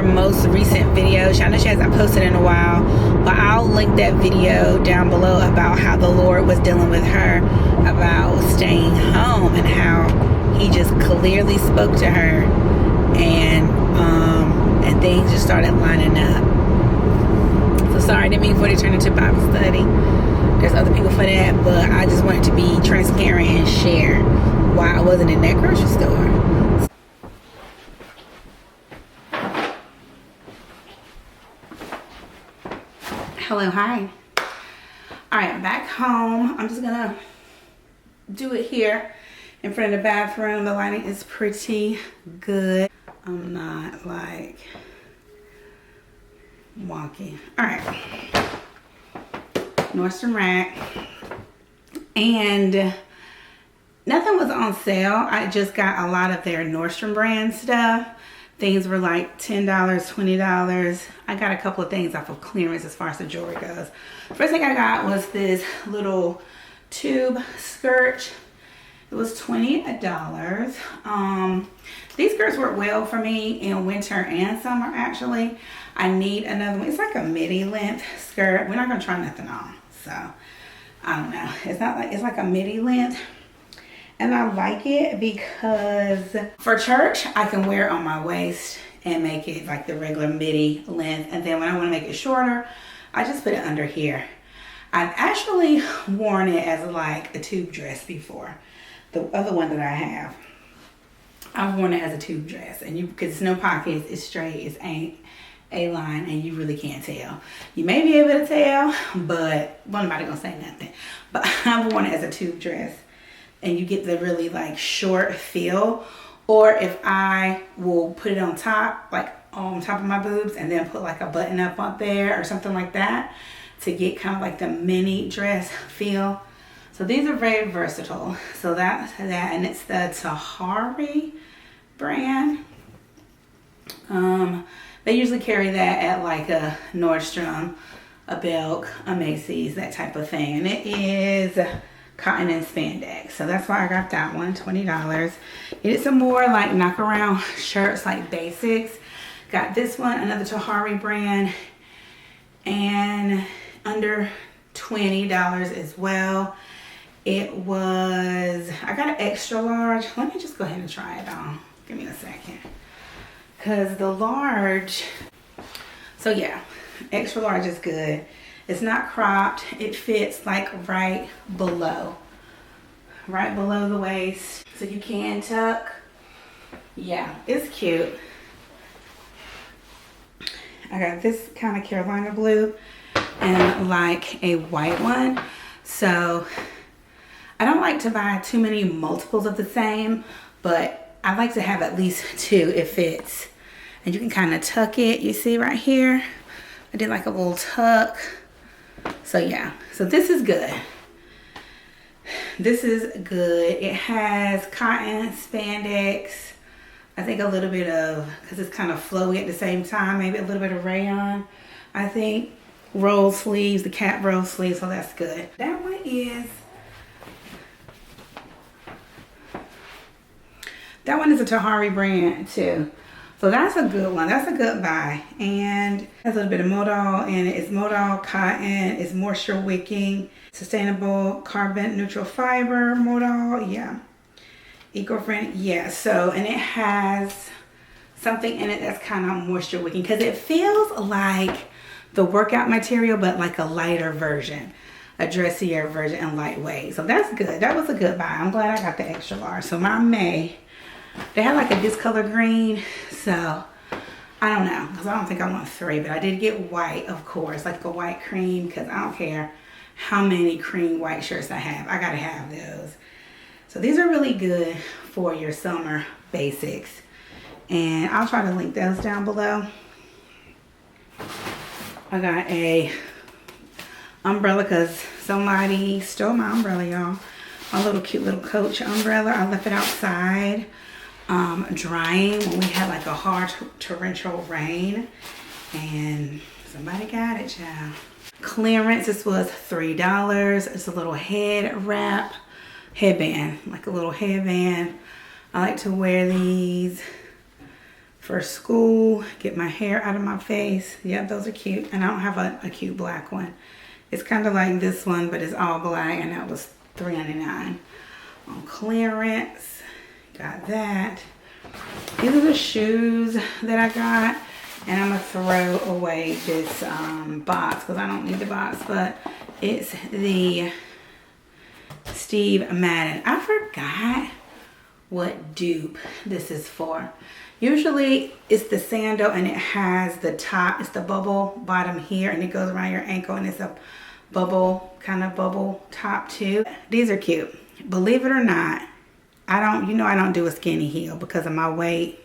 most recent videos. I know she hasn't posted in a while, but I'll link that video down below about how the Lord was dealing with her about staying home, and how he just clearly spoke to her, and things just started lining up. So sorry, I didn't mean for it to turn into Bible study. There's other people for that, but I just wanted to be transparent and share why I wasn't in that grocery store. Hello, hi. All right, back home. I'm just gonna do it here in front of the bathroom. The lighting is pretty good. I'm not like walking. All right, Nordstrom rack, and nothing was on sale. I just got a lot of their Nordstrom brand stuff. Things were like $10, $20. I got a couple of things off of clearance as far as the jewelry goes. First thing I got was this little tube skirt. It was $20. These skirts work well for me in winter and summer, actually. I need another one. It's like a midi length skirt. We're not gonna try nothing on, so I don't know. It's like a midi length. And I like it because for church, I can wear it on my waist and make it like the regular midi length. And then when I want to make it shorter, I just put it under here. I've actually worn it as like a tube dress before. The other one that I have, I've worn it as a tube dress. And because it's no pockets, it's straight, it's A-line, and you really can't tell. You may be able to tell, but nobody gonna say nothing. But I've worn it as a tube dress. And you get the really like short feel. Or if I will put it on top, like on top of my boobs, and then put like a button up there or something like that to get kind of like the mini dress feel. So these are very versatile. So that's that, and it's the Tahari brand. They usually carry that at like a Nordstrom, a Belk, a Macy's, that type of thing. And it is cotton and spandex. So that's why I got that one, $20. Needed some more like knock around shirts, like basics. Got this one, another Tahari brand, and under $20 as well. It was, I got an extra large. Let me just go ahead and try it on. Give me a second. Because the large, so yeah, extra large is good. It's not cropped. It fits like right below the waist. So you can tuck. Yeah, it's cute. I got this kind of Carolina blue and like a white one. So I don't like to buy too many multiples of the same, but I like to have at least two. It fits. And you can kind of tuck it. You see right here? I did like a little tuck. So yeah, so this is good. This is good. It has cotton, spandex, I think a little bit of, because it's kind of flowy at the same time, maybe a little bit of rayon. I think roll sleeves, the cap roll sleeves, so that's good. That one is a Tahari brand too. So that's a good one. That's a good buy. And it has a little bit of modal in it. It's modal cotton. It's moisture wicking, sustainable carbon neutral fiber modal. Yeah. Eco-friendly. Yeah. So, and it has something in it that's kind of moisture wicking because it feels like the workout material, but like a lighter version, a dressier version and lightweight. So that's good. That was a good buy. I'm glad I got the extra large. So my May, they had like a discolor green, so I don't know, because I don't think I want 3, but I did get white, of course, like a white cream, because I don't care how many cream white shirts I have. I gotta have those. So these are really good for your summer basics, and I'll try to link those down below. I got a umbrella because somebody stole my umbrella, y'all. My little cute little Coach umbrella. I left it outside drying when we had like a hard torrential rain, and somebody got it, child. Clearance, this was $3. It's a little headband, like a little headband. I like to wear these for school, get my hair out of my face. Yeah, those are cute. And I don't have a cute black one. It's kind of like this one, but it's all black, and that was $3.99 on clearance. Got that. These are the shoes that I got, and I'm gonna throw away this box because I don't need the box, but it's the Steve Madden. I forgot what dupe this is for. Usually it's the sandal, and it has the top, it's the bubble bottom here, and it goes around your ankle, and it's a bubble, kind of bubble top too. These are cute. Believe it or not, I don't do a skinny heel because of my weight.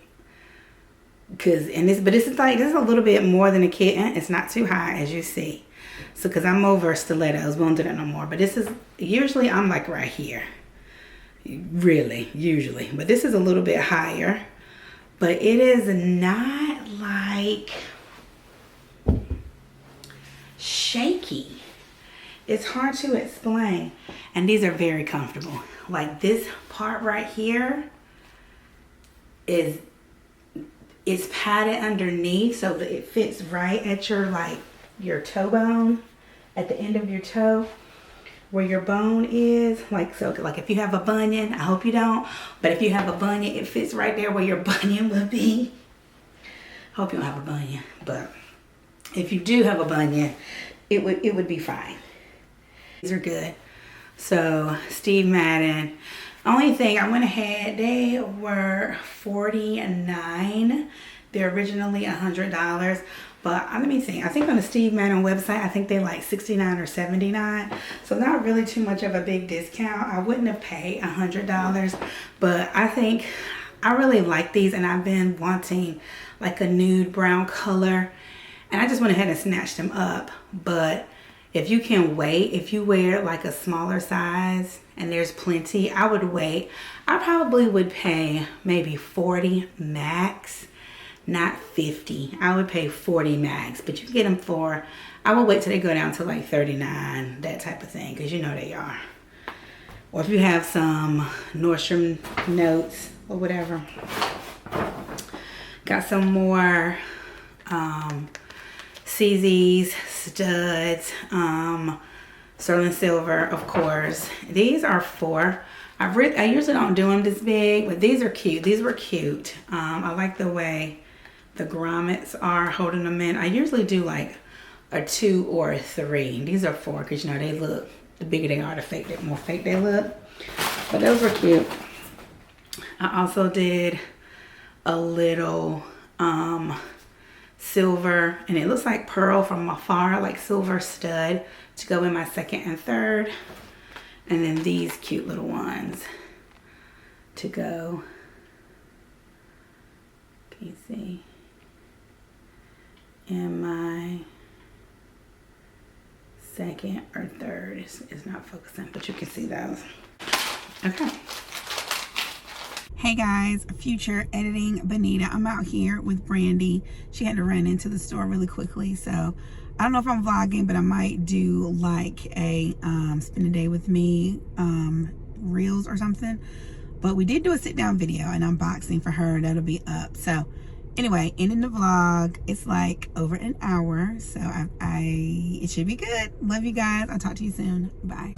But this is a little bit more than a kitten. It's not too high, as you see. So, because I'm over stilettos, we don't do that no more. But this is, usually I'm like right here. Really, usually. But this is a little bit higher. But it is not like shaky. It's hard to explain. And these are very comfortable. Like this part right here is padded underneath so that it fits right at your toe bone, at the end of your toe, where your bone is. Like if you have a bunion, I hope you don't, but if you have a bunion, it fits right there where your bunion would be. Hope you don't have a bunion, but if you do have a bunion, it would be fine. These are good. So Steve Madden. Only thing, I went ahead, they were $49. They're originally $100. But let me see, I think on the Steve Madden website, I think they like $69 or $79. So not really too much of a big discount. I wouldn't have paid $100, but I think I really like these, and I've been wanting like a nude brown color, and I just went ahead and snatched them up. But if you can wait, if you wear like a smaller size and there's plenty, I would wait. I probably would pay maybe 40 max, not 50. I would pay 40 max, but you can get them for, I would wait till they go down to like 39, that type of thing, because you know they are. Or if you have some Nordstrom notes or whatever. Got some more CZ's studs, sterling silver, of course. These are I usually don't do them this big, but these are cute. These were cute. I like the way the grommets are holding them in. I usually do like a 2 or a 3. These are 4 because you know they look, the bigger they are, the more fake they look. But those were cute. I also did a little silver, and it looks like pearl from afar, like silver stud to go in my 2nd and 3rd. And then these cute little ones to go, can you see, in my 2nd or 3rd. It's not focusing, but you can see those. Okay. Hey guys, future editing Benita. I'm out here with Brandy. She had to run into the store really quickly, so I don't know if I'm vlogging, but I might do like a spend a day with me reels or something. But we did do a sit down video and unboxing for her. That'll be up. So anyway, ending the vlog. It's like over an hour, so it should be good. Love you guys. I'll talk to you soon. Bye.